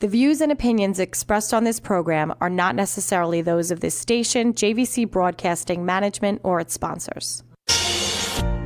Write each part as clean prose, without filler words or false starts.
The views and opinions expressed on this program are not necessarily those of this station, JVC Broadcasting Management, or its sponsors.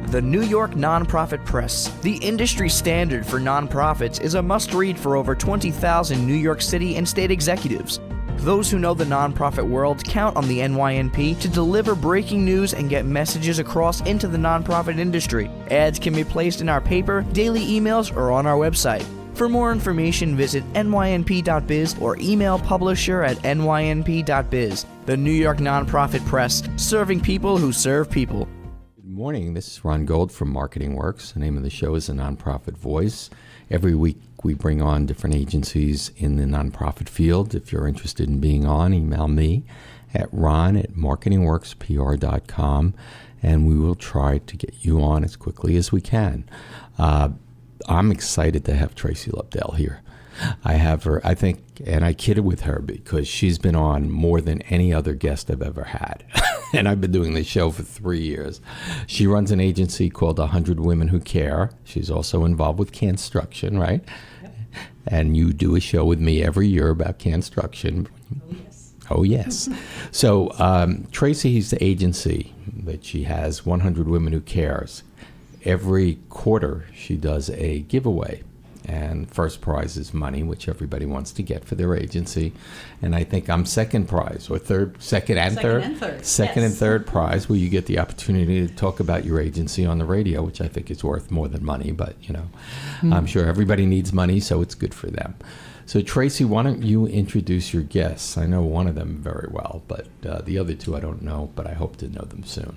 The New York Nonprofit Press, the industry standard for nonprofits, is a must-read for over 20,000 New York City and state executives. Those who know the nonprofit world count on the NYNP to deliver breaking news and get messages across into the nonprofit industry. Ads can be placed in our paper, daily emails, or on our website. For more information, visit nynp.biz or email publisher@nynp.biz. The New York Nonprofit Press, serving people who serve people. Good morning. This is Ron Gold from Marketing Works. The name of the show is The Nonprofit Voice. Every week we bring on different agencies in the nonprofit field. If you're interested in being on, email me at ron@marketingworkspr.com, and we will try to get you on as quickly as we can. I'm excited to have Tracy Lubdell here. I have her, I think, and I kidded with her because she's been on more than any other guest I've ever had. And I've been doing this show for 3 years. She runs an agency called 100 Women Who Care. She's also involved with Construction, right? Yep. And you do a show with me every year about Construction. Oh, yes. Oh, yes. So Tracy's agency that she has, 100 Women Who Cares. Every quarter, she does a giveaway, and first prize is money, which everybody wants to get for their agency. And I think I'm second prize, or second and third, second and third prize, where you get the opportunity to talk about your agency on the radio, which I think is worth more than money. But I'm sure everybody needs money, so it's good for them. So Tracy, why don't you introduce your guests? I know one of them very well, but the other two I don't know, but I hope to know them soon.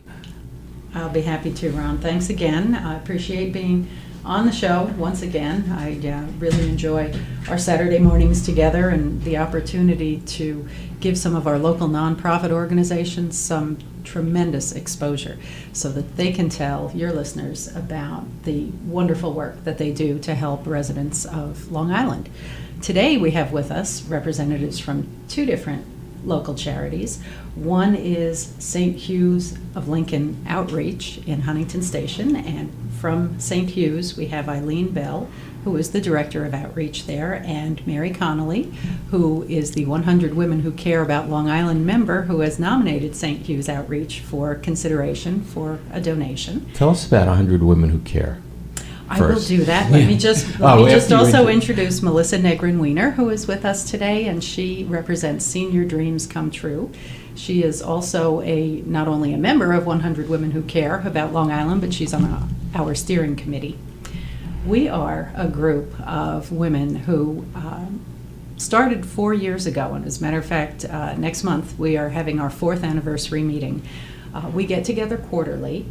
I'll be happy to, Ron. Thanks again. I appreciate being on the show once again. I really enjoy our Saturday mornings together and the opportunity to give some of our local nonprofit organizations some tremendous exposure so that they can tell your listeners about the wonderful work that they do to help residents of Long Island. Today we have with us representatives from two different local charities. One is St. Hugh's of Lincoln Outreach in Huntington Station, and from St. Hugh's we have Eileen Bell, who is the Director of Outreach there, and Mary Connolly, who is the 100 Women Who Care About Long Island member who has nominated St. Hugh's Outreach for consideration for a donation. Tell us about 100 Women Who Care. I will do that. Let me just also introduce Melissa Negrin-Wiener, who is with us today, and she represents Senior Dreams Come True. She is also not only a member of 100 Women Who Care About Long Island, but she's on our steering committee. We are a group of women who started 4 years ago, and as a matter of fact, next month we are having our 4th anniversary meeting. We get together quarterly.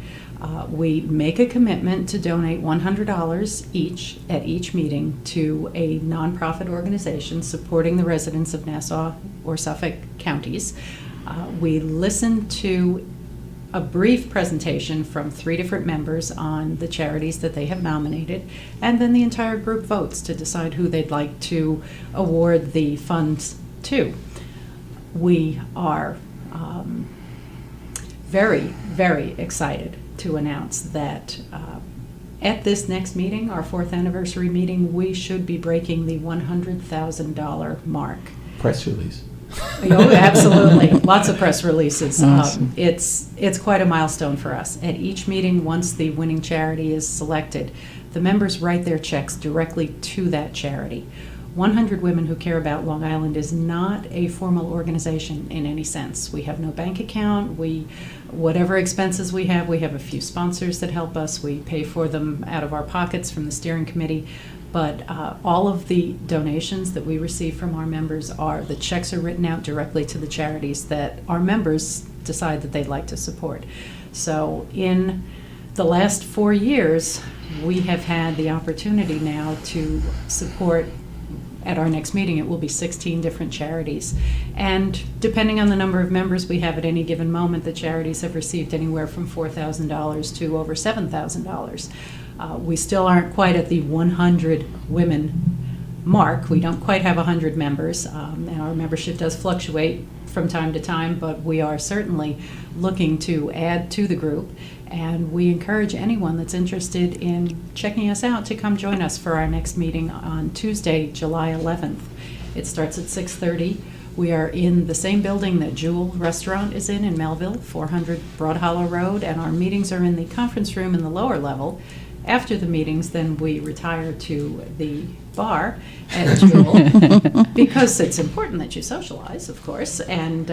We make a commitment to donate $100 each at each meeting to a nonprofit organization supporting the residents of Nassau or Suffolk counties. We listen to a brief presentation from 3 different members on the charities that they have nominated, and then the entire group votes to decide who they'd like to award the funds to. We are very, very excited to announce that at this next meeting, our 4th anniversary meeting, we should be breaking the $100,000 mark. Press release. Oh, absolutely. Lots of press releases. Awesome. It's quite a milestone for us. At each meeting, once the winning charity is selected, the members write their checks directly to that charity. 100 Women Who Care About Long Island is not a formal organization in any sense. We have no bank account. Whatever expenses we have a few sponsors that help us. We pay for them out of our pockets from the steering committee. But all of the donations that we receive from our members the checks are written out directly to the charities that our members decide that they'd like to support. So in the last 4 years, we have had the opportunity now to support. At our next meeting, it will be 16 different charities. And depending on the number of members we have at any given moment, the charities have received anywhere from $4,000 to over $7,000. We still aren't quite at the 100 women mark. We don't quite have 100 members, and our membership does fluctuate from time to time, but we are certainly looking to add to the group. And we encourage anyone that's interested in checking us out to come join us for our next meeting on Tuesday, July 11th. It starts at 6:30. We are in the same building that Jewel Restaurant is in Melville, 400 Broad Hollow Road, and our meetings are in the conference room in the lower level. After the meetings, then we retire to the bar at Jewel because it's important that you socialize, of course, and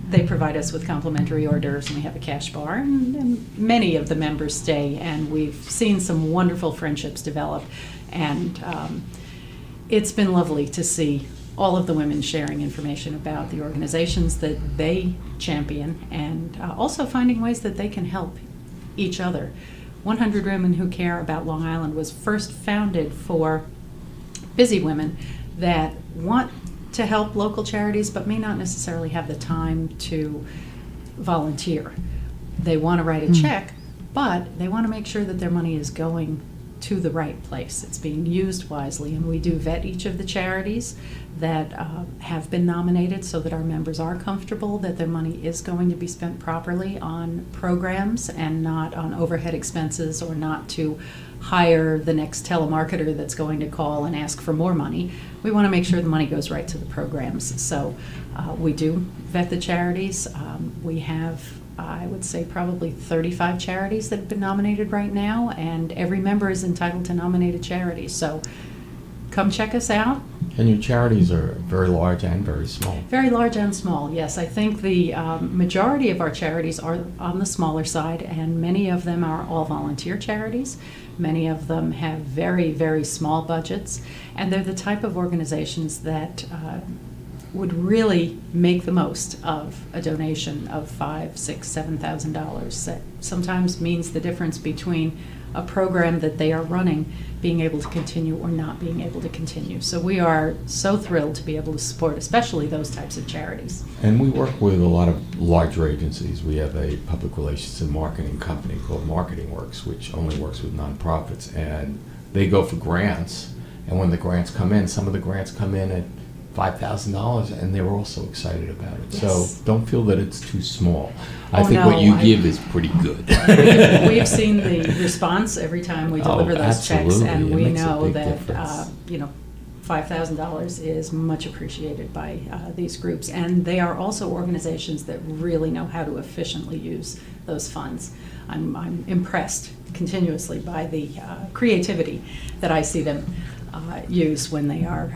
they provide us with complimentary hors d'oeuvres, and we have a cash bar, and many of the members stay, and we've seen some wonderful friendships develop, and it's been lovely to see all of the women sharing information about the organizations that they champion, and also finding ways that they can help each other. 100 Women Who Care About Long Island was first founded for busy women that want to help local charities but may not necessarily have the time to volunteer. They want to write a check, but they want to make sure that their money is going to the right place. It's being used wisely, and we do vet each of the charities that have been nominated so that our members are comfortable that their money is going to be spent properly on programs and not on overhead expenses, or not to hire the next telemarketer that's going to call and ask for more money. We want to make sure the money goes right to the programs. So we do vet the charities. We have, I would say, probably 35 charities that have been nominated right now, and every member is entitled to nominate a charity. So come check us out. And your charities are very large and very small. Very large and small, yes. I think the majority of our charities are on the smaller side, and many of them are all volunteer charities. Many of them have very, very small budgets, and they're the type of organizations that would really make the most of a donation of $5,000, $6,000, $7,000. That sometimes means the difference between a program that they are running being able to continue or not being able to continue. So we are so thrilled to be able to support especially those types of charities. And we work with a lot of larger agencies. We have a public relations and marketing company called Marketing Works, which only works with nonprofits, and they go for grants. And when the grants come in, some of the grants come in at $5,000, and they were also excited about it. Yes. So don't feel that it's too small. I Oh, think no, what you give is pretty good. We've seen the response every time we deliver those checks, absolutely. and It we makes a know big that difference. $5,000 is much appreciated by these groups, and they are also organizations that really know how to efficiently use those funds. I'm impressed continuously by the creativity that I see them use when they are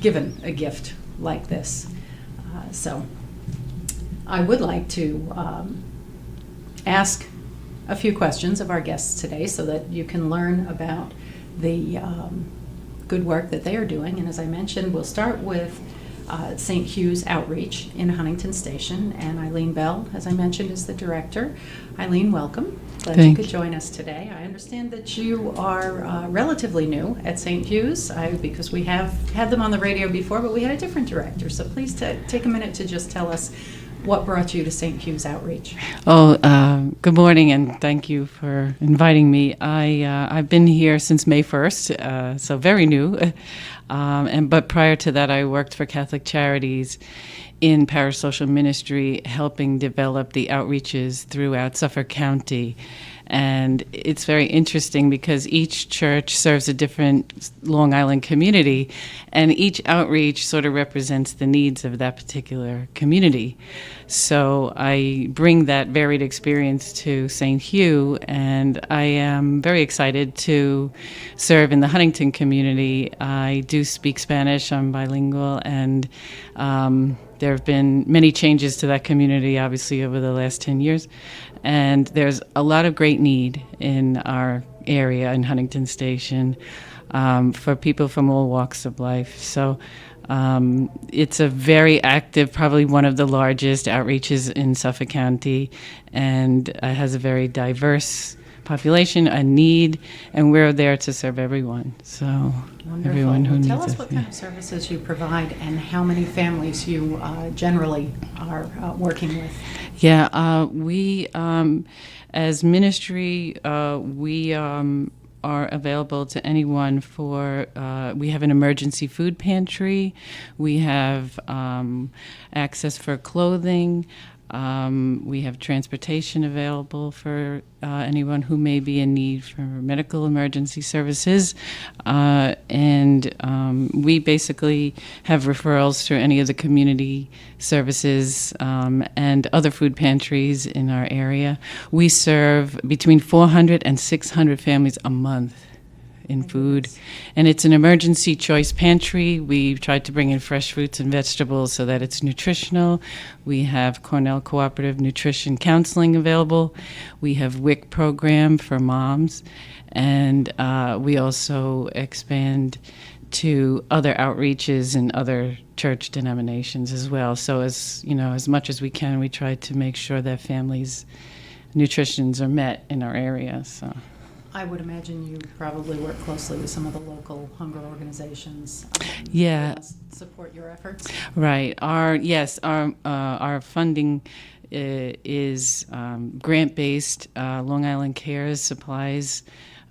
given a gift like this. So I would like to ask a few questions of our guests today so that you can learn about the good work that they are doing. And as I mentioned, we'll start with St. Hugh's Outreach in Huntington Station, and Eileen Bell, as I mentioned, is the director. Eileen, welcome. Glad you could join us today. I understand that you are relatively new at St. Hugh's, because we have had them on the radio before, but we had a different director. So please take a minute to just tell us what brought you to St. Hugh's Outreach. Good morning, and thank you for inviting me. I've been here since May 1st, so very new. But prior to that, I worked for Catholic Charities in parasocial ministry, helping develop the outreaches throughout Suffolk County. And it's very interesting because each church serves a different Long Island community, and each outreach sort of represents the needs of that particular community. So I bring that varied experience to St. Hugh, and I am very excited to serve in the Huntington community. I do speak Spanish, I'm bilingual, and there have been many changes to that community, obviously, over the last 10 years. And there's a lot of great need in our area in Huntington Station for people from all walks of life. So it's a very active, probably one of the largest outreaches in Suffolk County, and has a very diverse population, a need, and we're there to serve everyone. So Wonderful. everyone who needs Tell us us. what kind of services you provide and how many families you generally are working with. Yeah, we, as ministry, we are available to anyone for, we have an emergency food pantry, we have access for clothing, We have transportation available for anyone who may be in need for medical emergency services. And we basically have referrals through any of the community services and other food pantries in our area. We serve between 400 and 600 families a month in food. And it's an emergency choice pantry. We've tried to bring in fresh fruits and vegetables so that it's nutritional. We have Cornell Cooperative Nutrition Counseling available. We have WIC program for moms. And we also expand to other outreaches in other church denominations as well. So as much as we can, we try to make sure that families' nutritions are met in our area. So I would imagine you probably work closely with some of the local hunger organizations. Yeah. That support your efforts. Right. Our funding is grant-based. Long Island Cares supplies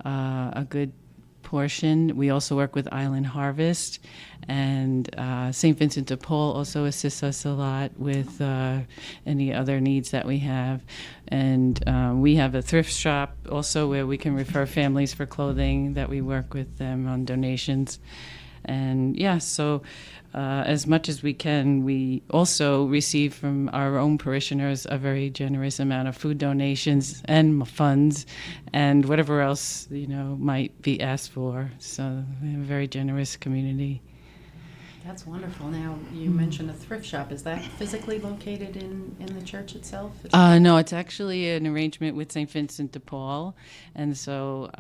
a good portion. We also work with Island Harvest, and St. Vincent de Paul also assists us a lot with any other needs that we have. And we have a thrift shop also where we can refer families for clothing that we work with them on donations. And so as much as we can, we also receive from our own parishioners a very generous amount of food donations and funds and whatever else, might be asked for. So we have a very generous community. That's wonderful. Now, you mentioned a thrift shop. Is that physically located in the church itself? No, it's actually an arrangement with St. Vincent de Paul. And so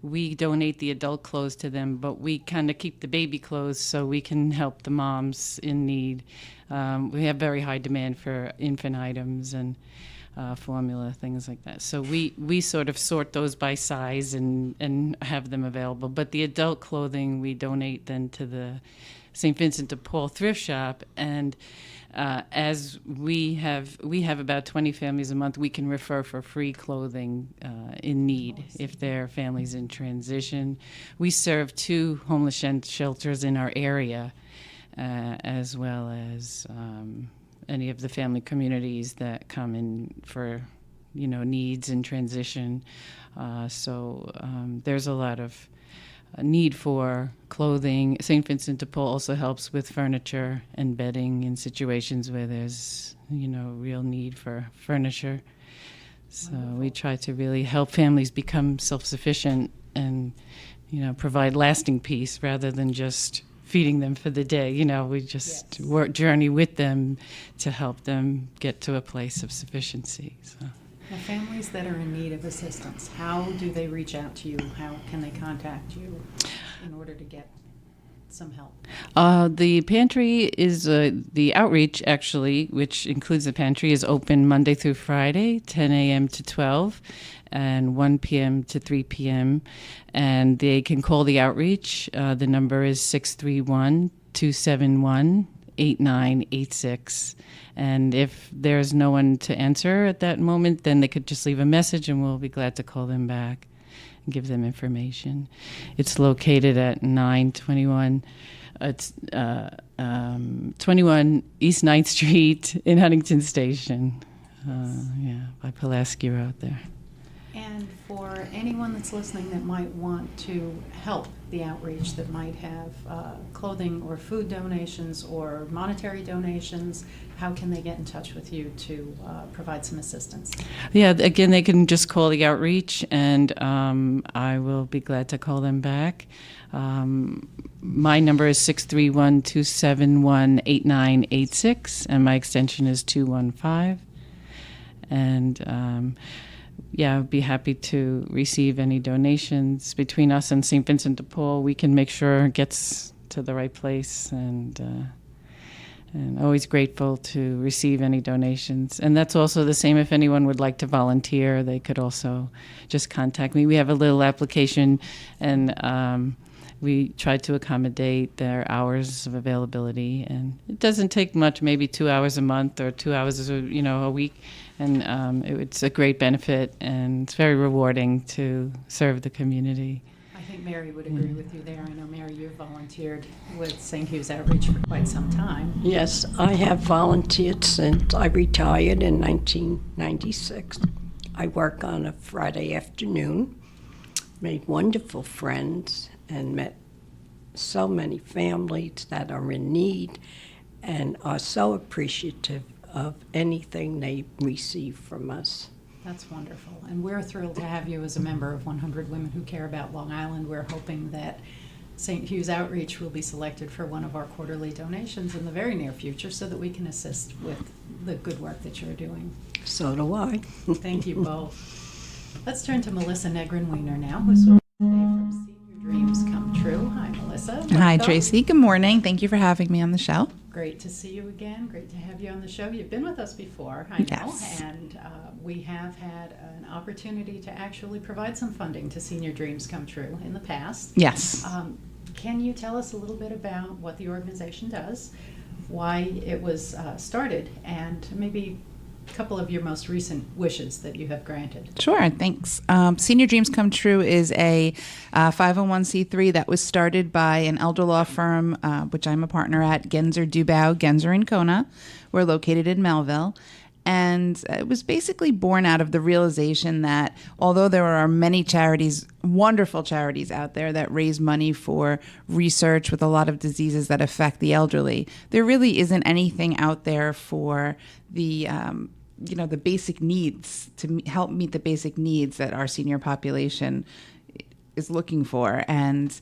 we donate the adult clothes to them, but we kind of keep the baby clothes so we can help the moms in need. We have very high demand for infant items and formula, things like that. So we sort of sort those by size and have them available. But the adult clothing, we donate then to the St. Vincent de Paul thrift shop, and as we have about 20 families a month, we can refer for free clothing in need if their family's in transition. We serve 2 homeless shelters in our area, as well as any of the family communities that come in for needs in transition. So there's a lot of need for clothing. St. Vincent de Paul also helps with furniture and bedding in situations where there's, real need for furniture. So we try to really help families become self-sufficient and, provide lasting peace rather than just feeding them for the day. We just journey with them to help them get to a place of sufficiency. So. Now, families that are in need of assistance, how do they reach out to you? How can they contact you in order to get some help? The pantry is the outreach, actually, which includes the pantry, is open Monday through Friday, 10 a.m. to 12, and 1 p.m. to 3 p.m. And they can call the outreach. The number is 631-271-8986. And if there's no one to answer at that moment, then they could just leave a message and we'll be glad to call them back and give them information. It's located at 921 21 East 9th Street in Huntington Station. By Pulaski Road there. And for anyone that's listening that might want to help the outreach, that might have clothing or food donations or monetary donations, how can they get in touch with you to provide some assistance? Yeah, again, they can just call the outreach, and I will be glad to call them back. My number is 631-271-8986, and my extension is 215. And I'd be happy to receive any donations. Between us and St. Vincent de Paul, we can make sure it gets to the right place, and always grateful to receive any donations. And that's also the same if anyone would like to volunteer. They could also just contact me. We have a little application, and we try to accommodate their hours of availability. And it doesn't take much, maybe 2 hours a month or 2 hours a week. And it's a great benefit, and it's very rewarding to serve the community. I think think Mary would agree with you there. I know, Mary, you've volunteered with St. Hugh's Outreach for quite some time. Yes, I have volunteered since I retired in 1996. I work on a Friday afternoon, made wonderful friends, and met so many families that are in need and are so appreciative of anything they receive from us. That's wonderful. And we're thrilled to have you as a member of 100 Women Who Care About Long Island. We're hoping that St. Hugh's Outreach will be selected for one of our quarterly donations in the very near future so that we can assist with the good work that you're doing. So do I. Thank you both. Let's turn to Melissa Negrin-Wiener now, who's with us today from Senior Dreams Come True. Hi, Melissa. Hi, Welcome. Tracy. Good morning. Thank you for having me on the show. Great to see you again. Great to have you on the show. You've been with us before, I know, Yes. and we have had an opportunity to actually provide some funding to Senior Dreams Come True in the past. Yes. Can you tell us a little bit about what the organization does, why it was started, and maybe a couple of your most recent wishes that you have granted? Sure, thanks. Senior Dreams Come True is a 501c3 that was started by an elder law firm, which I'm a partner at, Genzer Dubau, Genzer and Cona. We're located in Melville. And it was basically born out of the realization that although there are many charities, wonderful charities out there that raise money for research with a lot of diseases that affect the elderly, there really isn't anything out there for the the basic needs to help meet the basic needs that our senior population is looking for. And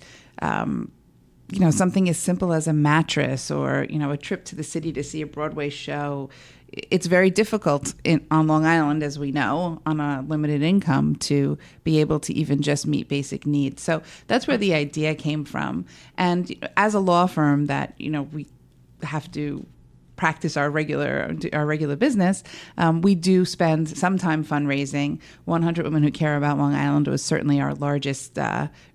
something as simple as a mattress or a trip to the city to see a Broadway show. It's very difficult on Long Island, as we know, on a limited income to be able to even just meet basic needs. So that's where the idea came from. And as a law firm that, we have to practice our regular business, we do spend some time fundraising. 100 Women Who Care About Long Island was certainly our largest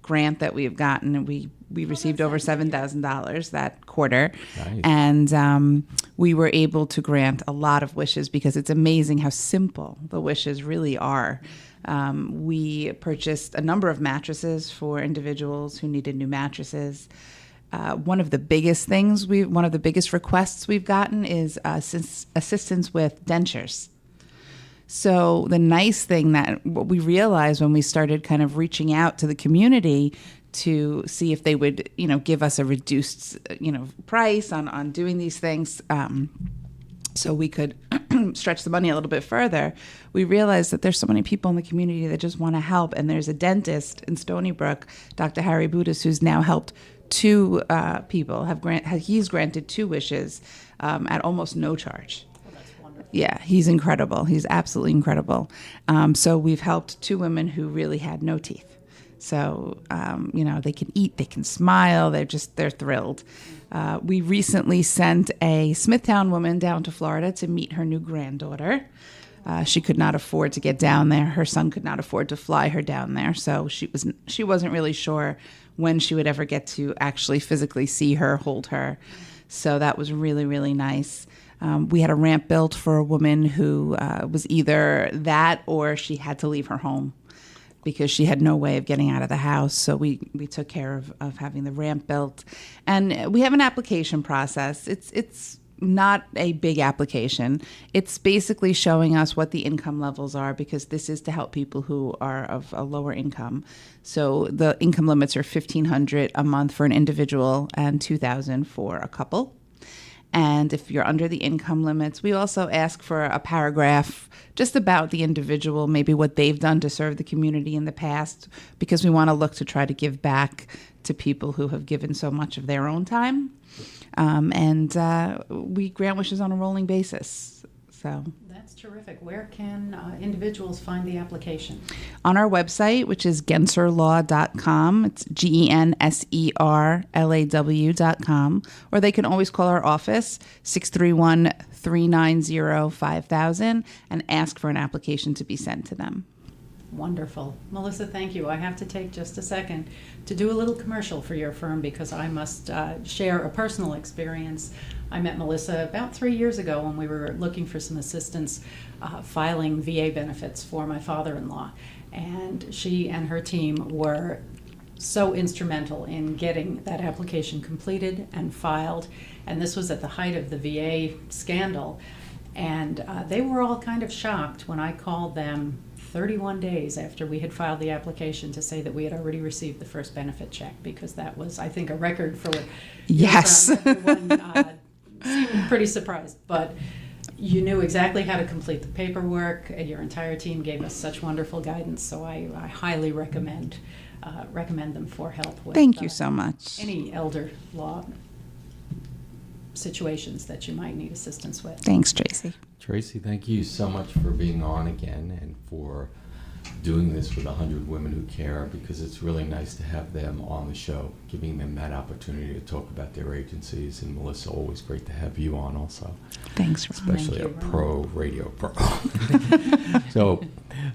grant that we have gotten. We received over $7,000 that quarter. Nice. And we were able to grant a lot of wishes because it's amazing how simple the wishes really are. We purchased a number of mattresses for individuals who needed new mattresses. One of the biggest requests we've gotten is assistance with dentures. So the nice thing that what we realized when we started kind of reaching out to the community to see if they would, give us a reduced, price on doing these things, so we could stretch the money a little bit further, we realized that there's so many people in the community that just want to help. And there's a dentist in Stony Brook, Dr. Harry Budis, who's now helped two people. He's granted 2 wishes at almost no charge. Well, that's wonderful. Yeah, he's incredible. He's absolutely incredible. So we've helped 2 women who really had no teeth. So, they can eat, they can smile, they're thrilled. We recently sent a Smithtown woman down to Florida to meet her new granddaughter. She could not afford to get down there. Her son could not afford to fly her down there. So she wasn't really sure when she would ever get to actually physically see her, hold her. So that was really, really nice. We had a ramp built for a woman who was either that or she had to leave her home because she had no way of getting out of the house. So we took care of having the ramp built. And we have an application process. It's not a big application. It's basically showing us what the income levels are because this is to help people who are of a lower income. So the income limits are $1,500 a month for an individual and $2,000 for a couple. And if you're under the income limits, we also ask for a paragraph just about the individual, maybe what they've done to serve the community in the past, because we want to look to try to give back to people who have given so much of their own time. And we grant wishes on a rolling basis. So That's terrific. Where can individuals find the application? on our website, which is genserlaw.com, it's GENSERLAW.com, or they can always call our office, 631-390-5000, and ask for an application to be sent to them. Wonderful. Melissa, thank you. I have to take just a second to do a little commercial for your firm because I must share a personal experience. I met Melissa about 3 years ago when we were looking for some assistance filing VA benefits for my father-in-law. And she and her team were so instrumental in getting that application completed and filed. And this was at the height of the VA scandal. And they were all kind of shocked when I called them 31 days after we had filed the application to say that we had already received the first benefit check, because that was, I think, a record for Yes. everyone seemed pretty surprised. But you knew exactly how to complete the paperwork. Your entire team gave us such wonderful guidance, so I highly recommend them for help with Thank you so much. any elder law situations that you might need assistance with. Thanks, Tracy. Tracy, thank you so much for being on again and for doing this with 100 Women Who Care, because it's really nice to have them on the show, giving them that opportunity to talk about their agencies. And Melissa, always great to have you on also. Thanks, Ron. Especially Thank a you, radio pro. So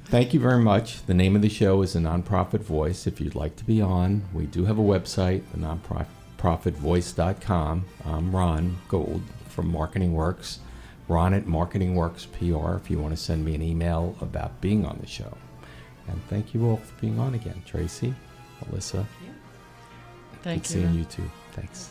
thank you very much. The name of the show is The Nonprofit Voice. If you'd like to be on, we do have a website, thenonprofitvoice.com. I'm Ron Gold from Marketing Works. Ron at Marketing Works PR if you want to send me an email about being on the show. And thank you all for being on again. Tracy, Melissa, Thank good you. seeing you too. Thanks.